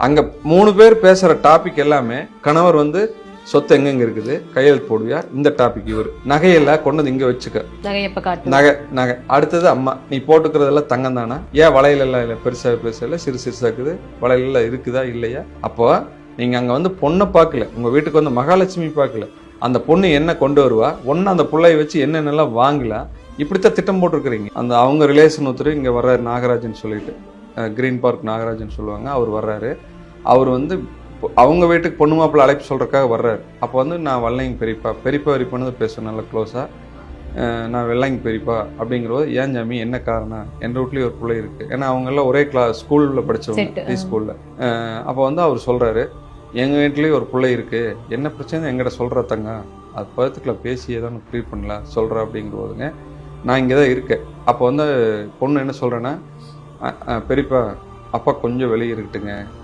அங்கே 3 பேர் பேசுகிற டாபிக் எல்லாமே கணவர் வந்து சொத்து எங்கெங்க இருக்குது, கையெழுத்து போடுவியா, இந்த டாபிக். இவர் நகையெல்லாம் கொண்டு வந்து இங்கே வச்சுக்க, நகை. அடுத்தது அம்மா, நீ போட்டுக்கிறதெல்லாம் தங்கம் தானா, ஏன் வளையலெல்லாம் இல்லை, பெருசாக சிறுசாக்குது, வளையலெல்லாம் இருக்குதா இல்லையா. அப்போ நீங்கள் அங்கே வந்து பொண்ணை பார்க்கல, உங்கள் வீட்டுக்கு வந்து மகாலட்சுமி பார்க்கல, அந்த பொண்ணு என்ன கொண்டு வருவா, ஒன்று அந்த பிள்ளைய வச்சு என்னென்னலாம் வாங்கலாம், இப்படித்தான் திட்டம் போட்டிருக்கிறீங்க. அந்த அவங்க ரிலேஷன் ஒருத்தர் இங்கே வர்றாரு, நாகராஜன் சொல்லிட்டு, கிரீன் பார்க் நாகராஜன் சொல்லுவாங்க, அவர் வர்றாரு. அவர் வந்து அவங்க வீட்டுக்கு பொண்ணு மாப்பிள்ளை அழைப்பு சொல்கிறதுக்காக வர்றாரு. அப்போ வந்து நான் வல்லைங்க பெரியப்பா பேசுவேன் நல்லா க்ளோஸாக. நான் வெள்ளைங்க பெரியப்பா அப்படிங்கிறபோது, ஏன் ஜாமி என்ன காரணம், என் வீட்லேயும் ஒரு பிள்ளை இருக்குது, ஏன்னா அவங்கெல்லாம் ஒரே ஸ்கூலில் படித்தவங்க, டி ஸ்கூலில். அப்போ வந்து அவர் சொல்கிறாரு, எங்கள் வீட்லேயும் ஒரு பிள்ளை இருக்குது, என்ன பிரச்சனை எங்கிட்ட சொல்கிற தங்க, அது பதத்துக்குள்ள பேசி ஏதோ ஒன்று க்ளீர் பண்ணலாம் சொல்கிறேன் அப்படிங்கிறபோதுங்க, நான் இங்கே தான் இருக்கேன். அப்போ வந்து பொண்ணு என்ன சொல்கிறேன்னா, பெரியப்பா அப்பா கொஞ்சம் வெளியே இருக்கட்டுங்க,